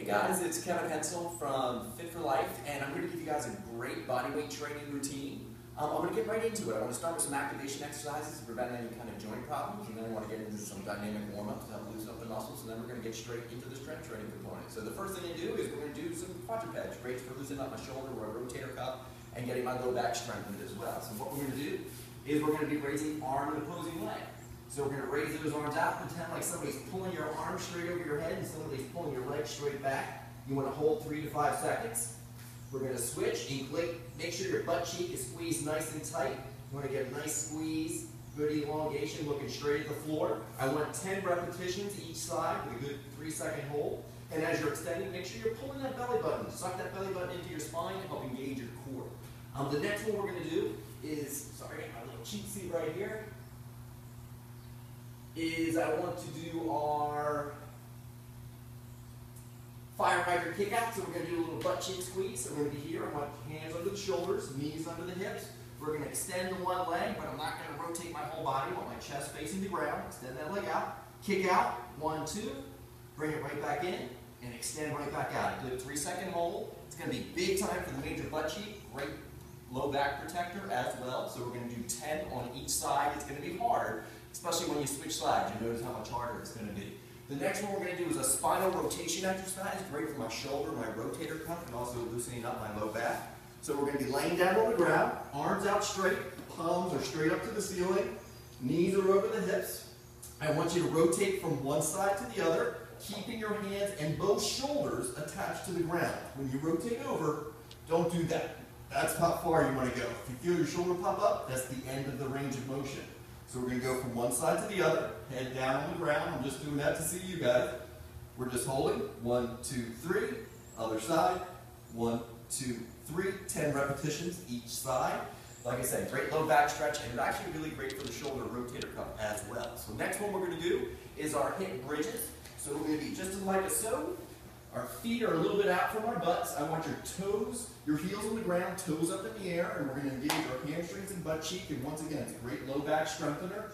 guys, it's Kevin Hensel from Fit for Life, and I'm going to give you guys a great bodyweight training routine. I'm going to get right into it. I want to start with some activation exercises to prevent any kind of joint problems, and then I want to get into some dynamic warm-ups to help loosen up the muscles, and then we're going to get straight into the strength training component. So the first thing to do is we're going to do some quadrupeds, great for loosening up my shoulder or a rotator cuff and getting my low back strengthened as well. So what we're going to do is we're going to be raising arm and opposing leg. So we're going to raise those arms out, pretend like somebody's pulling your arm straight over your head and somebody's pulling your leg straight back. You want to hold 3 to 5 seconds. We're going to switch. Make sure your butt cheek is squeezed nice and tight. You want to get a nice squeeze, good elongation, looking straight at the floor. I want 10 repetitions each side with a good 3-second hold. And as you're extending, make sure you're pulling that belly button. Suck that belly button into your spine to help engage your core. The next one we're going to do is, sorry, I got my little cheat sheet right here, is I want to do our fire hydrant kick out. So we're going to do a little butt cheek squeeze. So we're going to be here. I want hands under the shoulders, knees under the hips. We're going to extend the one leg, but I'm not going to rotate my whole body. I want my chest facing the ground. Extend that leg out. Kick out. 1, 2. Bring it right back in and extend right back out. Do a 3-second hold. It's going to be big time for the major butt cheek. Great low back protector as well. So we're going to do 10 on each side. It's going to be hard, especially when you switch sides. You notice how much harder it's going to be. The next one we're going to do is a spinal rotation exercise. Great for my shoulder, my rotator cuff, and also loosening up my low back. So we're going to be laying down on the ground, arms out straight, palms are straight up to the ceiling, knees are over the hips. I want you to rotate from one side to the other, keeping your hands and both shoulders attached to the ground. When you rotate over, don't do that. That's how far you want to go. If you feel your shoulder pop up, that's the end of the range of motion. So we're going to go from one side to the other, head down on the ground. I'm just doing that to see you guys. We're just holding. 1, 2, 3. Other side. 1, 2, 3. 10 repetitions each side. Like I said, great low back stretch, and it's actually really great for the shoulder rotator cuff as well. So next one we're going to do is our hip bridges. So we're going to be just like a so. Our feet are a little bit out from our butts. I want your toes, your heels on the ground, toes up in the air, and we're going to engage our hamstrings and butt cheek. And once again, it's a great low back strengthener.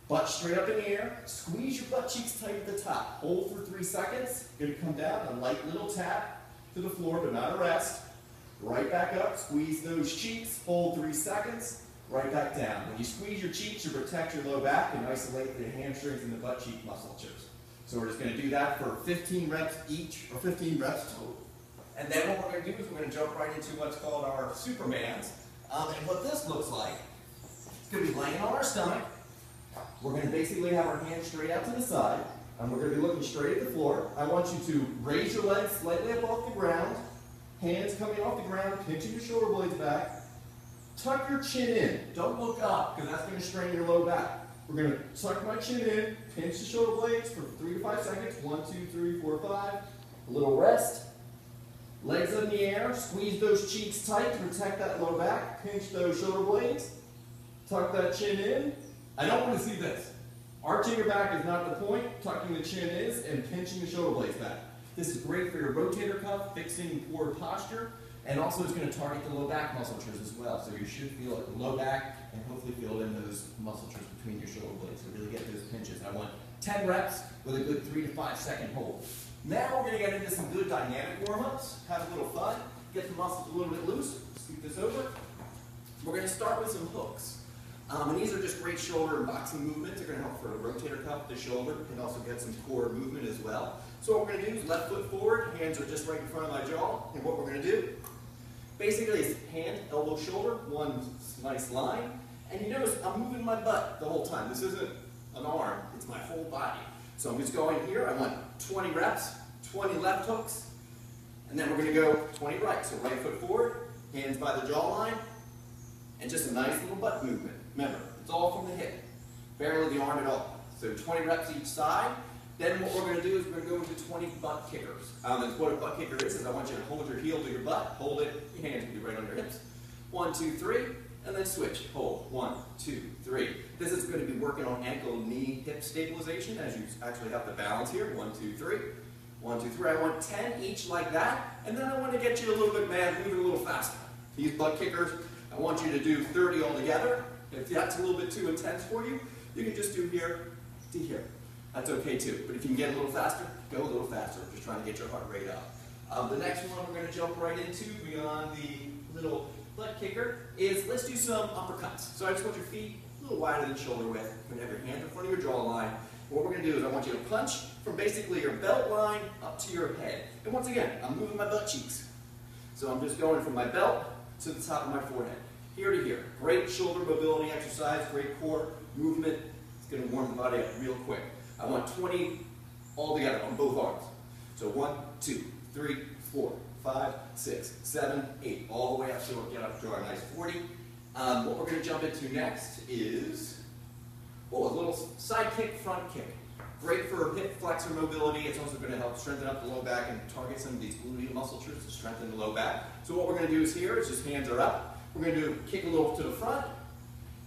Butt straight up in the air. Squeeze your butt cheeks tight at the top. Hold for 3 seconds. Going to come down, a light little tap to the floor, but not a rest. Right back up. Squeeze those cheeks. Hold 3 seconds. Right back down. When you squeeze your cheeks, you protect your low back and isolate the hamstrings and the butt cheek muscles. So we're just going to do that for 15 reps each, or 15 reps total. And then what we're going to do is we're going to jump right into what's called our Supermans. And what this looks like, it's going to be laying on our stomach. We're going to basically have our hands straight out to the side. And we're going to be looking straight at the floor. I want you to raise your legs slightly up off the ground. Hands coming off the ground, pinching your shoulder blades back. Tuck your chin in. Don't look up, because that's going to strain your low back. We're going to tuck my chin in, pinch the shoulder blades for 3 to 5 seconds. 1, 2, 3, 4, 5. A little rest. Legs in the air. Squeeze those cheeks tight to protect that low back. Pinch those shoulder blades. Tuck that chin in. I don't want to see this. Arching your back is not the point. Tucking the chin is, and pinching the shoulder blades back. This is great for your rotator cuff, fixing poor posture, and also it's going to target the low back musculature as well. So you should feel it in the low back and hopefully feel it in those musculature between your shoulder blades to really get those pinches. I want 10 reps with a good 3 to 5 second hold. Now we're going to get into some good dynamic warm-ups, have a little fun, get the muscles a little bit loose. Scoot this over. We're going to start with some hooks. And these are just great shoulder and boxing movements. They're going to help for the rotator cuff, the shoulder, and also get some core movement as well. So what we're going to do is left foot forward, hands are just right in front of my jaw, and what we're going to do basically is hand, elbow, shoulder, one nice line. And you notice I'm moving my butt the whole time. This isn't an arm, it's my whole body. So I'm just going here, I want 20 reps, 20 left hooks, and then we're going to go 20 right. So right foot forward, hands by the jawline, and just a nice little butt movement. Remember, it's all from the hip, barely the arm at all. So 20 reps each side. Then what we're going to do is we're going to go into 20 butt kickers. And what a butt kicker is I want you to hold your heel to your butt, hold it, your hands will be right on your hips. 1, 2, 3, and then switch. Hold. 1, 2, 3. This is going to be working on ankle, knee, hip stabilization as you actually have the balance here. 1, 2, 3. 1, 2, 3. I want 10 each like that. And then I want to get you a little bit mad, moving a little faster. These butt kickers, I want you to do 30 altogether. If that's a little bit too intense for you, you can just do here to here. That's okay too. But if you can get a little faster, go a little faster. Just trying to get your heart rate up. The next one we're going to jump right into beyond the little butt kicker is let's do some uppercuts. So I just want your feet a little wider than shoulder width. You're going to have your hands in front of your jawline. What we're going to do is I want you to punch from basically your belt line up to your head. And once again, I'm moving my butt cheeks. So I'm just going from my belt to the top of my forehead, here to here. Great shoulder mobility exercise, great core movement. It's going to warm the body up real quick. I want 20 all together on both arms. So 1, 2, 3, 4, 5, 6, 7, 8, all the way up so we'll get up to our nice 40. What we're going to jump into next is a little side kick, front kick. Great for hip flexor mobility. It's also going to help strengthen up the low back and target some of these gluteal muscles to strengthen the low back. So what we're going to do is here is just hands are up. We're going to do kick a little to the front,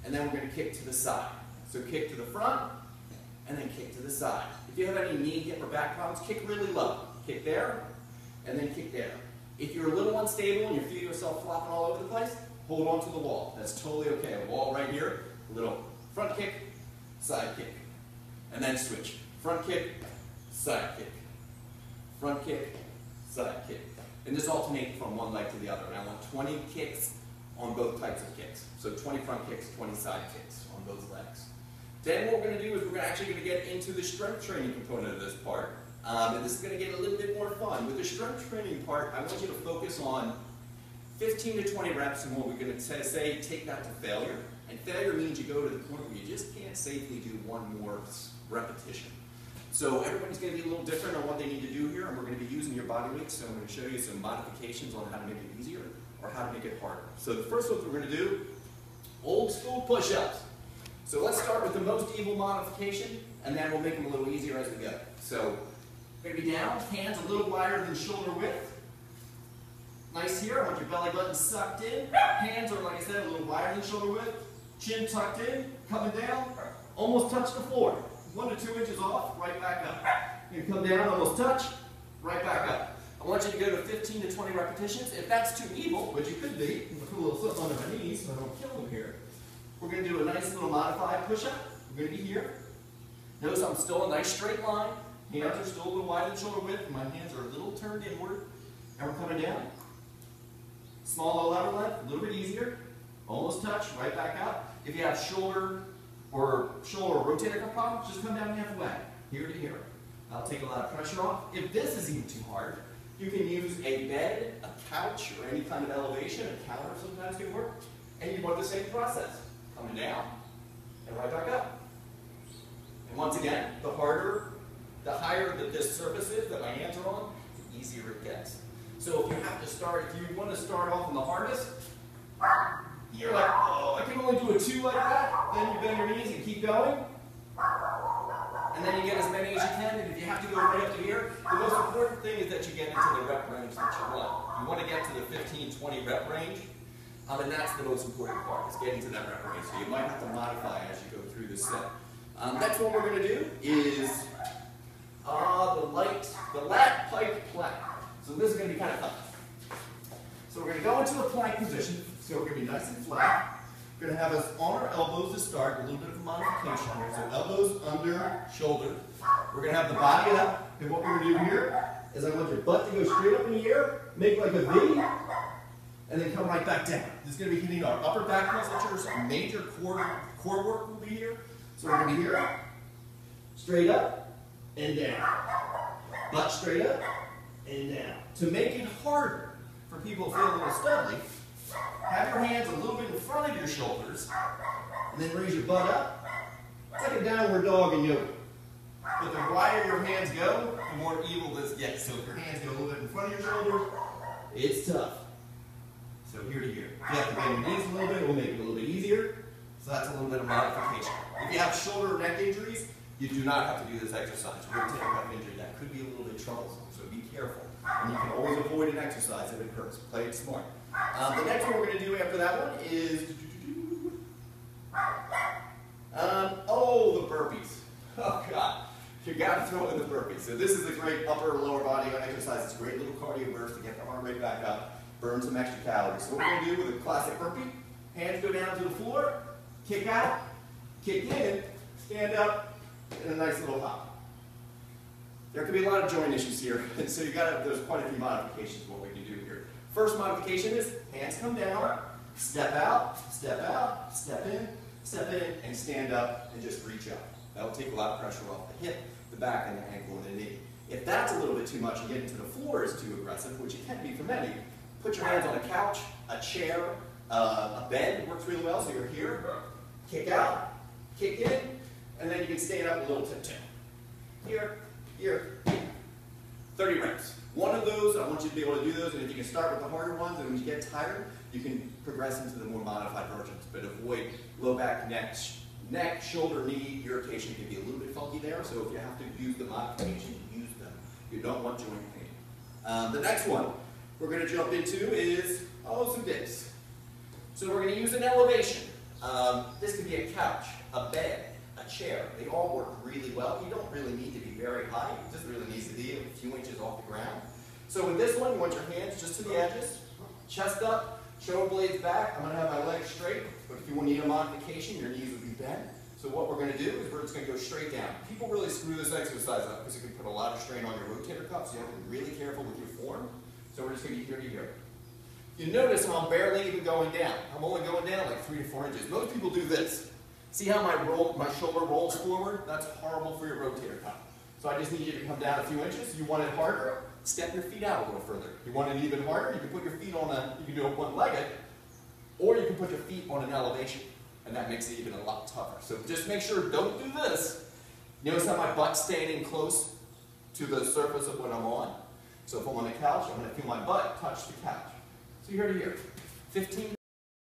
and then we're going to kick to the side. So kick to the front, and then kick to the side. If you have any knee, hip, or back problems, kick really low. Kick there, and then kick there. If you're a little unstable and you feel yourself flopping all over the place, hold on to the wall. That's totally okay. A wall right here, a little front kick, side kick, and then switch. Front kick, side kick, front kick, side kick. And just alternate from one leg to the other. And I want 20 kicks on both types of kicks. So 20 front kicks, 20 side kicks on both legs. Then what we're going to do is we're actually going to get into the strength training component of this part. And this is going to get a little bit more fun. With the strength training part, I want you to focus on 15 to 20 reps, and what we're going to say, take that to failure. And failure means you go to the point where you just can't safely do one more repetition. So everybody's going to be a little different on what they need to do here, and we're going to be using your body weight, so I'm going to show you some modifications on how to make it easier or how to make it harder. So the first one we're going to do, old school push-ups. So let's start with the most evil modification, and then we'll make them a little easier as we go. So we're going to be down, hands a little wider than shoulder width. Nice here, I want your belly button sucked in. Hands are, like I said, a little wider than shoulder width. Chin tucked in, coming down, almost touch the floor. 1 to 2 inches off, right back up. You're going to come down, almost touch, right back up. I want you to go to 15 to 20 repetitions. If that's too evil, which it could be, I'm going to put a little something under my knees so I don't kill them here. We're going to do a nice little modified push-up. We're going to be here. Notice I'm still a nice straight line. Hands are still a little wider than shoulder width. My hands are a little turned inward. And we're coming down. Small low level length, a little bit easier. Almost touch, right back up. If you have shoulder or rotator cuff problems, just come down halfway, here to here. That'll take a lot of pressure off. If this is even too hard, you can use a bed, a couch, or any kind of elevation. A counter sometimes can work. And you want the same process. Coming down and right back up. And once again, the higher that this surface is that my hands are on, the easier it gets. So if you want to start off on the hardest, you're like, oh, I can only do a 2 like that. Then you bend your knees and keep going. And then you get as many as you can. And if you have to go right up to here, the most important thing is that you get into the rep range that you want. You want to get to the 15, 20 rep range. And that's the most important part, is getting to that rep range. So you might have to modify as you go through this set. Next one we're going to do is the lat pike plank. So this is going to be kind of tough. So we're going to go into a plank position. So we're going to be nice and flat. We're going to have us on our elbows to start, a little bit of a modification here. So elbows under shoulder. We're going to have the body up. And what we're going to do here is I want your butt to go straight up in the air, make like a V, and then come right back down. This is going to be hitting our upper back musculature. So major core work will be here. So we're going to be here, straight up and down. Butt straight up and down. To make it harder for people feeling a little studly, have your hands a little bit in front of your shoulders, and then raise your butt up. It's like a downward dog in yoga. But the wider your hands go, the more evil this gets. So if your hands go a little bit in front of your shoulders, it's tough. So here to here. If you have to bend your knees a little bit, it will make it a little bit easier. So that's a little bit of modification. If you have shoulder or neck injuries, you do not have to do this exercise. Rotator cuff injury, that could be a little bit troublesome. So be careful. And you can always avoid an exercise if it hurts. Play it smart. The next one we're going to do after that one is the burpees. Oh God, you got to throw in the burpees. So this is a great upper and lower body exercise. It's a great little cardio burst to get the heart rate back up, burn some extra calories. So what we're going to do with a classic burpee: hands go down to the floor, kick out, kick in, stand up, and a nice little hop. There could be a lot of joint issues here, and so there's quite a few modifications of what we can do here. First modification is hands come down, step out, step in, and stand up and just reach up. That'll take a lot of pressure off the hip, the back, and the ankle, and the knee. If that's a little bit too much and getting to the floor is too aggressive, which it can be for many, put your hands on a couch, a chair, a bed works really well. So you're here, kick out, kick in, and then you can stand up a little tiptoe. Here, 30 reps. One of those, I want you to be able to do those, and if you can start with the harder ones, and when you get tired, you can progress into the more modified versions, but avoid low back, neck, shoulder, knee irritation can be a little bit funky there, so if you have to use the modification, use them. You don't want joint pain. The next one we're going to jump into is some dips. So we're going to use an elevation. This could be a couch, a bed, a chair. They all work really well. You don't really need to be very high. It just really needs to be a few inches off the ground. So with this one, you want your hands just to the edges, chest up, shoulder blades back. I'm going to have my legs straight, but if you need a modification, your knees will be bent. So what we're going to do is we're just going to go straight down. People really screw this exercise up because it can put a lot of strain on your rotator cuffs. So you have to be really careful with your form. So we're just going to be here to here. You notice how I'm barely even going down. I'm only going down like 3 to 4 inches. Most people do this. See how my shoulder rolls forward? That's horrible for your rotator cuff. So I just need you to come down a few inches. You want it harder? Step your feet out a little further. You want it even harder? You can put your feet on you can do it one-legged, or you can put your feet on an elevation, and that makes it even a lot tougher. So just make sure, don't do this. Notice how my butt's standing close to the surface of what I'm on. So if I'm on the couch, I'm going to feel my butt touch the couch. So here to here. 15